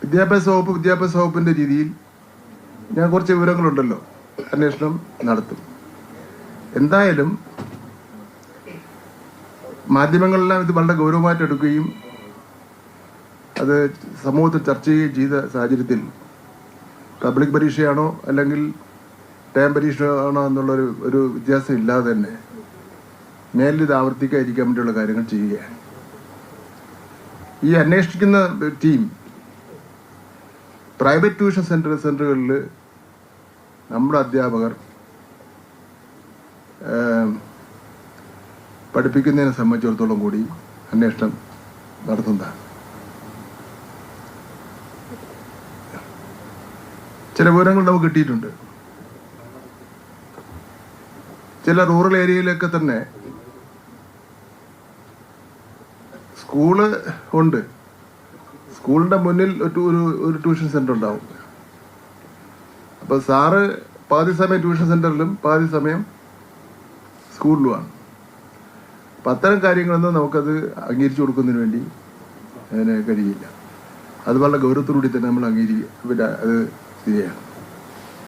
വിദ്യാഭ്യാസ വകുപ്പിൻ്റെ രീതിയിൽ ഞാൻ കുറച്ച് വിവരങ്ങളുണ്ടല്ലോ, അന്വേഷണം നടത്തും. എന്തായാലും മാധ്യമങ്ങളെല്ലാം ഇത് വളരെ ഗൗരവമായിട്ട് എടുക്കുകയും അത് സമൂഹത്തിൽ ചർച്ച ചെയ്യുകയും ചെയ്ത സാഹചര്യത്തിൽ പബ്ലിക് പരീക്ഷയാണോ അല്ലെങ്കിൽ ടേം പരീക്ഷയാണോ എന്നുള്ളൊരു വ്യത്യാസം ഇല്ലാതെ തന്നെ മേലിൽ ഇത് ആവർത്തിക്കാതിരിക്കാൻ വേണ്ടിയുള്ള കാര്യങ്ങൾ ചെയ്യുകയാണ്. ഈ അന്വേഷിക്കുന്ന ടീം പ്രൈവറ്റ് ട്യൂഷൻ സെൻ്ററുകളിൽ നമ്മുടെ അധ്യാപകർ പഠിപ്പിക്കുന്നതിനെ സംബന്ധിച്ചിടത്തോളം കൂടി അന്വേഷണം നടത്തുന്നതാണ്. ചില വിവരങ്ങൾ നമുക്ക് കിട്ടിയിട്ടുണ്ട്. ചില റൂറൽ ഏരിയയിലൊക്കെ തന്നെ സ്കൂള് ഉണ്ട്, സ്കൂളിൻ്റെ മുന്നിൽ ഒരു ട്യൂഷൻ സെൻ്റർ ഉണ്ടാവും. അപ്പോൾ സാറ് പാതി സമയം ട്യൂഷൻ സെൻ്ററിലും പാതി സമയം സ്കൂളിലുമാണ്. അപ്പം അത്തരം കാര്യങ്ങളൊന്നും നമുക്കത് അംഗീകരിച്ചു കൊടുക്കുന്നതിന് വേണ്ടി അതിന് കഴിയില്ല. അത് വളരെ ഗൗരവത്തോടുകൂടി തന്നെ നമ്മൾ അത് ശരിയാണ്.